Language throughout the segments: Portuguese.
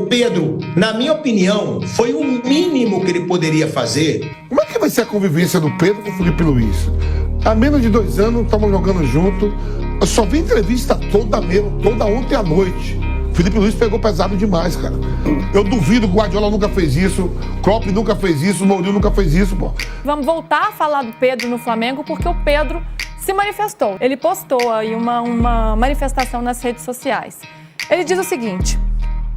Pedro, na minha opinião, foi o mínimo que ele poderia fazer. Como é que vai ser a convivência do Pedro com o Felipe Luiz? Há menos de 2 anos estavam jogando junto. Eu só vi entrevista toda ontem à noite. Felipe Luiz pegou pesado demais, cara. Eu duvido que o Guardiola nunca fez isso, Klopp nunca fez isso, o Mourinho nunca fez isso, pô. Vamos voltar a falar do Pedro no Flamengo, porque o Pedro se manifestou. Ele postou aí uma manifestação nas redes sociais. Ele diz o seguinte: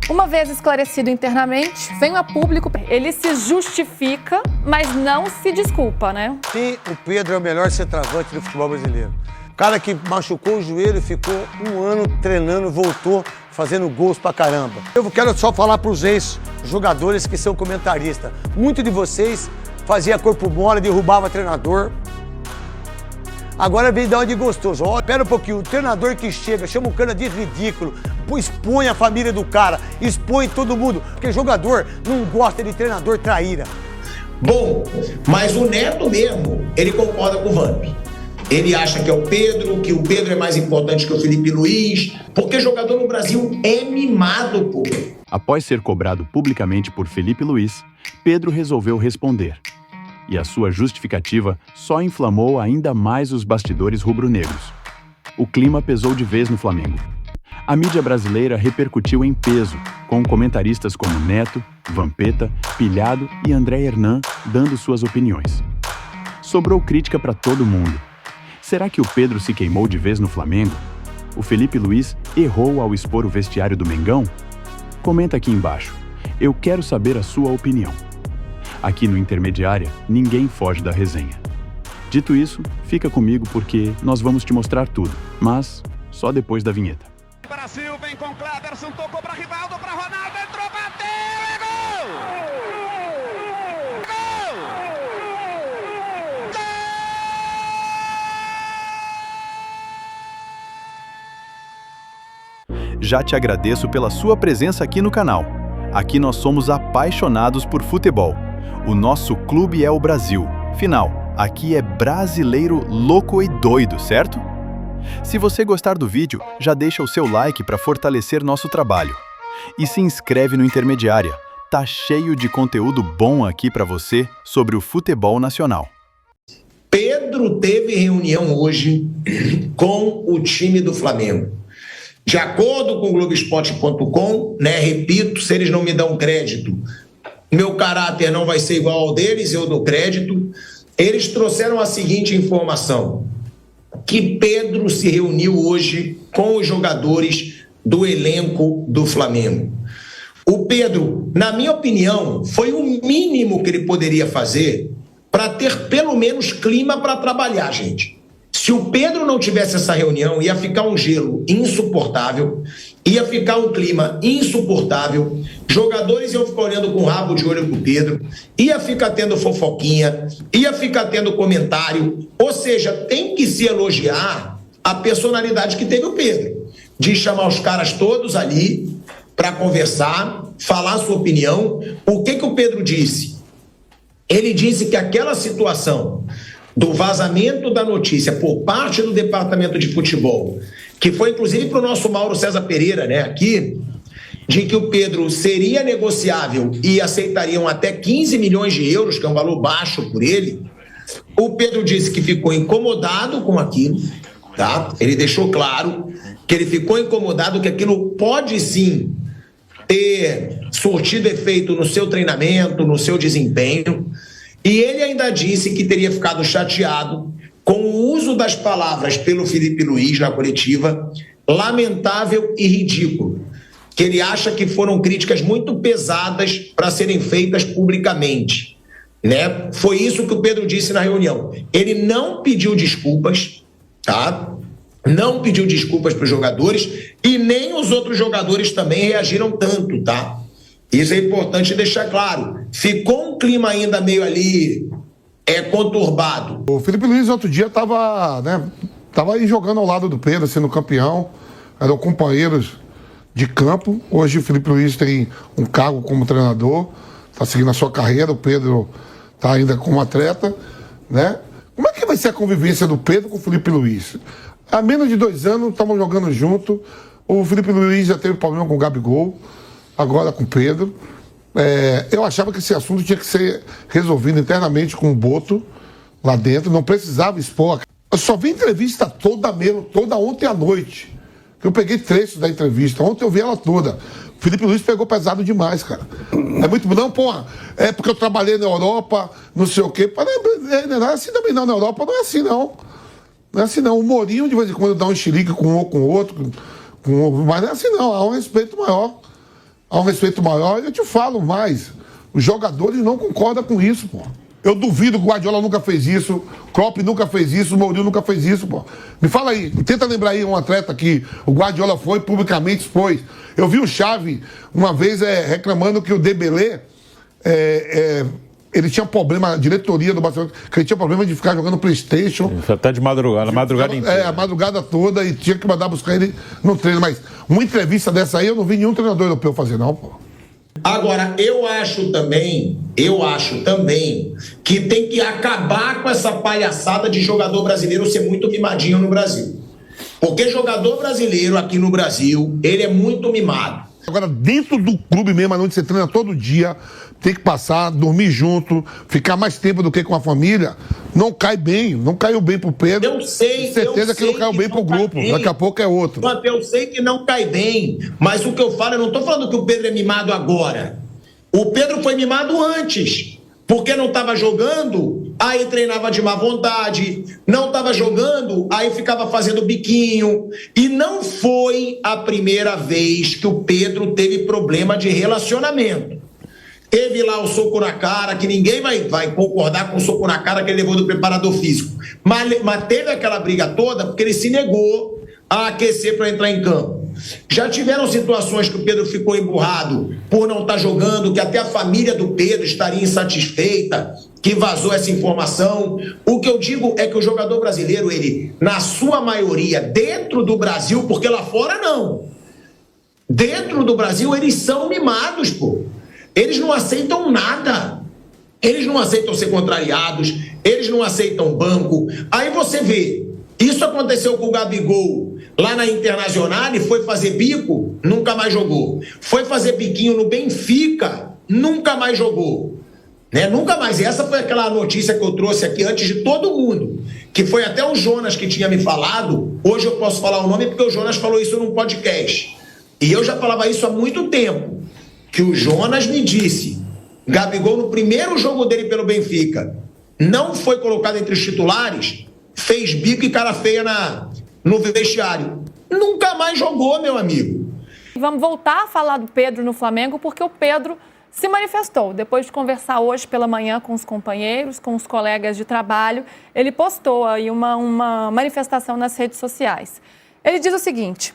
uma vez esclarecido internamente, venho a público. Ele se justifica, mas não se desculpa, né? Sim, o Pedro é o melhor centroavante do futebol brasileiro. O cara que machucou o joelho e ficou 1 ano treinando, voltou fazendo gols pra caramba. Eu quero só falar pros ex-jogadores que são comentaristas. Muito de vocês fazia corpo mole, derrubava treinador. Agora vem dar uma de gostoso. Ó, espera um pouquinho, o treinador que chega, chama o cara de ridículo, expõe a família do cara, expõe todo mundo, porque jogador não gosta de treinador traíra. Bom, mas o Neto mesmo, ele concorda com o Vamp. Ele acha que é o Pedro, que o Pedro é mais importante que o Felipe Luiz, porque jogador no Brasil é mimado, pô. Após ser cobrado publicamente por Felipe Luiz, Pedro resolveu responder. E a sua justificativa só inflamou ainda mais os bastidores rubro-negros. O clima pesou de vez no Flamengo. A mídia brasileira repercutiu em peso, com comentaristas como Neto, Vampeta, Pilhado e André Hernan dando suas opiniões. Sobrou crítica para todo mundo. Será que o Pedro se queimou de vez no Flamengo? O Felipe Luiz errou ao expor o vestiário do Mengão? Comenta aqui embaixo. Eu quero saber a sua opinião. Aqui no Intermediária, ninguém foge da resenha. Dito isso, fica comigo porque nós vamos te mostrar tudo, mas só depois da vinheta. Brasil vem com Cleberson, tocou para Rivaldo, para Ronaldo, entrou, bateu, é gol! Já te agradeço pela sua presença aqui no canal. Aqui nós somos apaixonados por futebol. O nosso clube é o Brasil. Final, aqui é brasileiro louco e doido, certo? Se você gostar do vídeo, já deixa o seu like para fortalecer nosso trabalho. E se inscreve no Intermediária. Tá cheio de conteúdo bom aqui para você sobre o futebol nacional. Pedro teve reunião hoje com o time do Flamengo. De acordo com o Globoesporte.com, né, repito, se eles não me dão crédito, meu caráter não vai ser igual ao deles, eu dou crédito. Eles trouxeram a seguinte informação: que Pedro se reuniu hoje com os jogadores do elenco do Flamengo. O Pedro, na minha opinião, foi o mínimo que ele poderia fazer para ter pelo menos clima para trabalhar, gente. Se o Pedro não tivesse essa reunião, ia ficar um gelo insuportável, ia ficar um clima insuportável, jogadores iam ficar olhando com o rabo de olho pro Pedro, ia ficar tendo fofoquinha, ia ficar tendo comentário, ou seja, tem que se elogiar a personalidade que teve o Pedro, de chamar os caras todos ali para conversar, falar a sua opinião. O que o Pedro disse? Ele disse que aquela situação do vazamento da notícia por parte do departamento de futebol, que foi inclusive para o nosso Mauro César Pereira, né, aqui, de que o Pedro seria negociável e aceitariam até 15 milhões de euros, que é um valor baixo por ele. O Pedro disse que ficou incomodado com aquilo, tá? Ele deixou claro que ele ficou incomodado, que aquilo pode sim ter surtido efeito no seu treinamento, no seu desempenho. E ele ainda disse que teria ficado chateado com o uso das palavras pelo Felipe Luiz na coletiva, lamentável e ridículo, que ele acha que foram críticas muito pesadas para serem feitas publicamente, né? Foi isso que o Pedro disse na reunião. Ele não pediu desculpas, tá? Não pediu desculpas para os jogadores e nem os outros jogadores também reagiram tanto, tá? Isso é importante deixar claro. Ficou um clima ainda meio ali conturbado. O Felipe Luiz outro dia tava aí jogando ao lado do Pedro, sendo campeão. Eram companheiros de campo. Hoje o Felipe Luiz tem um cargo como treinador, está seguindo a sua carreira. O Pedro está ainda como atleta, né? Como é que vai ser a convivência do Pedro com o Felipe Luiz? Há menos de 2 anos estavam jogando junto. O Felipe Luiz já teve problema com o Gabigol. agora com o Pedro. Eu achava que esse assunto tinha que ser resolvido internamente com o Boto lá dentro, não precisava expor. Eu só vi entrevista toda ontem à noite. Eu peguei trechos da entrevista, ontem eu vi ela toda. O Felipe Luiz pegou pesado demais, cara. É muito... Não, porra, é porque eu trabalhei na Europa, não sei o quê. Não é assim também não, na Europa não é assim não. Não é assim não. O Mourinho de vez em quando dá um xerique com um com o outro, mas não é assim não, há um respeito maior. Há um respeito maior, e eu te falo mais. Os jogadores não concordam com isso, pô. Eu duvido que o Guardiola nunca fez isso, o Klopp nunca fez isso, o Mourinho nunca fez isso, pô. Me fala aí, tenta lembrar aí um atleta que o Guardiola foi, publicamente expôs. Eu vi o Xavi uma vez reclamando que o Dembélé, ele tinha problema, a diretoria do Barcelona, que ele tinha problema de ficar jogando PlayStation. Até de madrugada, a madrugada inteira. A madrugada toda, e tinha que mandar buscar ele no treino. Mas uma entrevista dessa aí eu não vi nenhum treinador europeu fazer, não, pô. Agora, eu acho também que tem que acabar com essa palhaçada de jogador brasileiro ser muito mimadinho no Brasil. Porque jogador brasileiro aqui no Brasil, ele é muito mimado. Agora, dentro do clube mesmo, onde você treina todo dia, tem que passar, dormir junto, ficar mais tempo do que com a família, não cai bem, não caiu bem pro Pedro. Eu sei, certeza que não caiu bem pro grupo, daqui a pouco é outro. Eu sei que não cai bem, mas o que eu falo, eu não tô falando que o Pedro é mimado agora. O Pedro foi mimado antes, porque não estava jogando, aí treinava de má vontade, não estava jogando, aí ficava fazendo biquinho. E não foi a primeira vez que o Pedro teve problema de relacionamento. Teve lá o soco na cara, que ninguém vai concordar com o soco na cara que ele levou do preparador físico. Mas teve aquela briga toda porque ele se negou a aquecer para entrar em campo. Já tiveram situações que o Pedro ficou emburrado por não estar jogando, que até a família do Pedro estaria insatisfeita, que vazou essa informação. O que eu digo é que o jogador brasileiro, ele, na sua maioria, dentro do Brasil, porque lá fora não. Dentro do Brasil, eles são mimados, pô. Eles não aceitam nada. Eles não aceitam ser contrariados, eles não aceitam banco. Aí você vê, isso aconteceu com o Gabigol lá na Internacional, e foi fazer bico, nunca mais jogou. Foi fazer biquinho no Benfica, nunca mais jogou. Né? Nunca mais. E essa foi aquela notícia que eu trouxe aqui antes de todo mundo, que foi até o Jonas que tinha me falado. Hoje eu posso falar o nome porque o Jonas falou isso num podcast. E eu já falava isso há muito tempo. Que o Jonas me disse, Gabigol no primeiro jogo dele pelo Benfica, não foi colocado entre os titulares, fez bico e cara feia no vestiário. Nunca mais jogou, meu amigo. Vamos voltar a falar do Pedro no Flamengo, porque o Pedro se manifestou. Depois de conversar hoje pela manhã com os companheiros, com os colegas de trabalho, ele postou aí uma manifestação nas redes sociais. Ele diz o seguinte: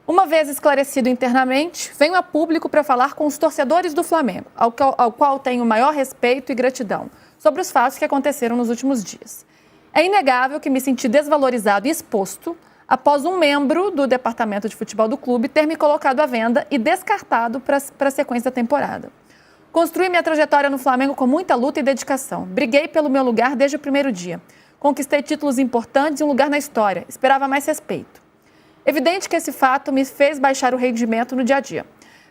uma vez esclarecido internamente, venho a público para falar com os torcedores do Flamengo, ao qual tenho maior respeito e gratidão, sobre os fatos que aconteceram nos últimos dias. É inegável que me senti desvalorizado e exposto após um membro do departamento de futebol do clube ter me colocado à venda e descartado para a sequência da temporada. Construí minha trajetória no Flamengo com muita luta e dedicação. Briguei pelo meu lugar desde o primeiro dia. Conquistei títulos importantes e um lugar na história. Esperava mais respeito. Evidente que esse fato me fez baixar o rendimento no dia a dia.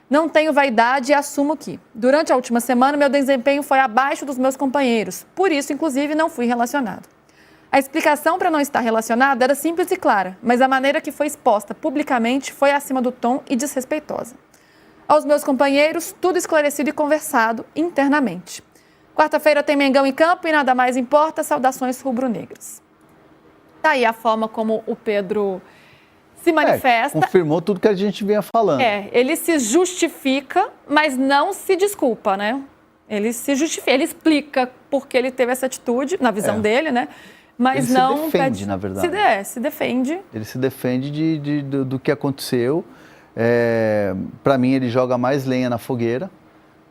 Não tenho vaidade e assumo que, durante a última semana, meu desempenho foi abaixo dos meus companheiros. Por isso, inclusive, não fui relacionado. A explicação para não estar relacionado era simples e clara, mas a maneira que foi exposta publicamente foi acima do tom e desrespeitosa. Aos meus companheiros, tudo esclarecido e conversado internamente. Quarta-feira tem Mengão em campo e nada mais importa. Saudações rubro-negras. Tá aí a forma como o Pedro se manifesta. Confirmou tudo que a gente vinha falando. Ele se justifica, mas não se desculpa, né? Ele se justifica, ele explica por que ele teve essa atitude, na visão dele, né? Mas ele não... se defende, na verdade. Se defende. Ele se defende do que aconteceu. Para mim, ele joga mais lenha na fogueira,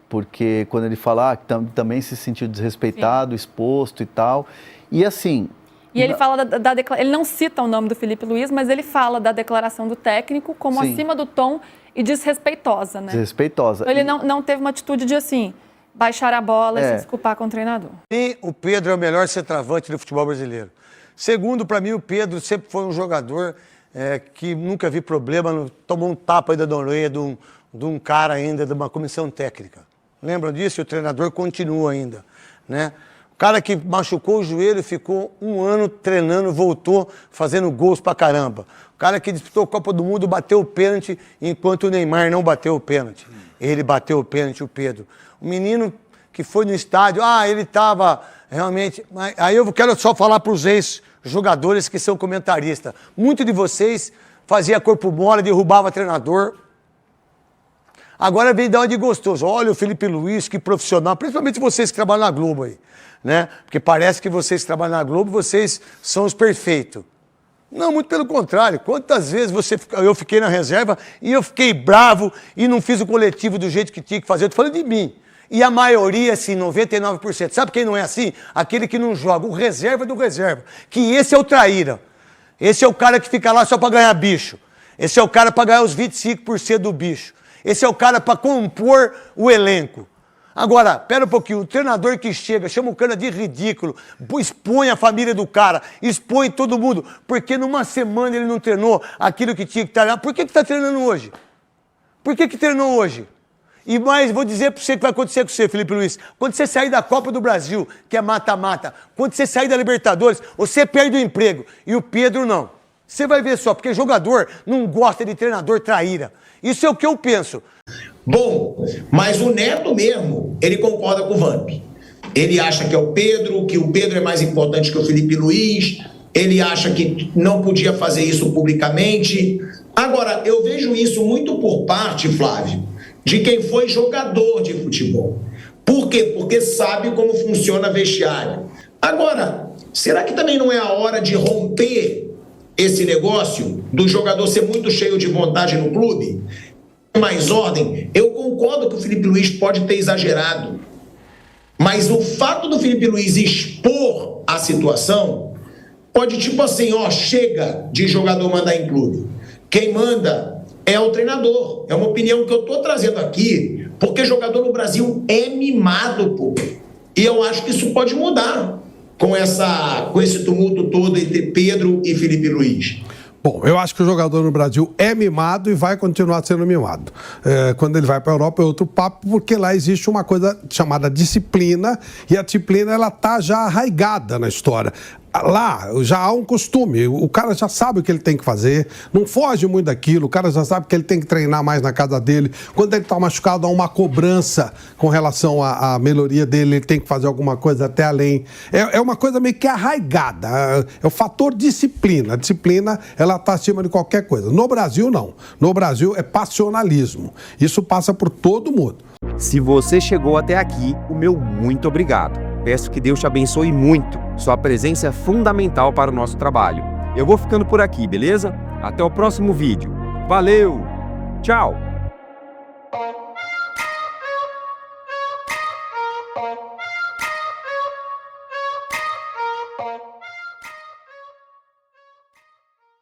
porque quando ele fala que também se sentiu desrespeitado, exposto e tal. E assim... E ele fala ele não cita o nome do Felipe Luiz, mas ele fala da declaração do técnico como acima do tom e desrespeitosa, né? Desrespeitosa. Então, ele não teve uma atitude de assim, baixar a bola e se desculpar com o treinador. E o Pedro é o melhor centroavante do futebol brasileiro. Segundo, para mim, o Pedro sempre foi um jogador que nunca vi problema, tomou um tapa aí da Noronha de um de um cara ainda, de uma comissão técnica. Lembram disso? O treinador continua ainda, né? O cara que machucou o joelho, ficou um ano treinando, voltou fazendo gols pra caramba. O cara que disputou a Copa do Mundo bateu o pênalti, enquanto o Neymar não bateu o pênalti. Ele bateu o pênalti, o Pedro. O menino que foi no estádio, ele estava realmente... Aí eu quero só falar para os ex-jogadores que são comentaristas. Muitos de vocês fazia corpo mole, derrubava treinador. Agora vem dar uma de gostoso. Olha o Felipe Luiz, que profissional. Principalmente vocês que trabalham na Globo aí, né? Porque parece que vocês que trabalham na Globo, vocês são os perfeitos. Não, muito pelo contrário. Quantas vezes eu fiquei na reserva e eu fiquei bravo e não fiz o coletivo do jeito que tinha que fazer. Eu tô falando de mim. E a maioria, assim, 99%. Sabe quem não é assim? Aquele que não joga, o reserva do reserva. Que esse é o traíra. Esse é o cara que fica lá só para ganhar bicho. Esse é o cara para ganhar os 25% do bicho. Esse é o cara para compor o elenco. Agora, pera um pouquinho, o treinador que chega, chama o cara de ridículo, expõe a família do cara, expõe todo mundo, porque numa semana ele não treinou aquilo que tinha que treinar. Por que está treinando hoje? Por que treinou hoje? E mais, vou dizer para você o que vai acontecer com você, Felipe Luiz. Quando você sair da Copa do Brasil, que é mata-mata, quando você sair da Libertadores, você perde o emprego. E o Pedro não. Você vai ver só, porque jogador não gosta de treinador traíra. Isso é o que eu penso. Bom, mas o Neto mesmo, ele concorda com o Vamp. Ele acha que é o Pedro, que o Pedro é mais importante que o Felipe Luiz. Ele acha que não podia fazer isso publicamente. Agora, eu vejo isso muito por parte, Flávio, de quem foi jogador de futebol. Por quê? Porque sabe como funciona vestiário. Agora, será que também não é a hora de romper esse negócio do jogador ser muito cheio de vontade no clube? Mais ordem. Eu concordo que o Felipe Luiz pode ter exagerado, mas o fato do Felipe Luiz expor a situação pode, tipo assim, chega de jogador mandar em clube. Quem manda é o treinador. É uma opinião que eu estou trazendo aqui, porque jogador no Brasil é mimado, pô. E eu acho que isso pode mudar com esse tumulto todo entre Pedro e Felipe Luiz. Bom, eu acho que o jogador no Brasil é mimado e vai continuar sendo mimado. Quando ele vai para a Europa é outro papo, porque lá existe uma coisa chamada disciplina, e a disciplina ela tá já arraigada na história. Lá já há um costume, o cara já sabe o que ele tem que fazer, não foge muito daquilo, o cara já sabe que ele tem que treinar mais na casa dele. Quando ele está machucado, há uma cobrança com relação à melhoria dele, ele tem que fazer alguma coisa até além. É uma coisa meio que arraigada, é o fator disciplina. A disciplina, ela está acima de qualquer coisa. No Brasil, não. No Brasil, é passionalismo. Isso passa por todo mundo. Se você chegou até aqui, o meu muito obrigado. Peço que Deus te abençoe muito. Sua presença é fundamental para o nosso trabalho. Eu vou ficando por aqui, beleza? Até o próximo vídeo. Valeu! Tchau!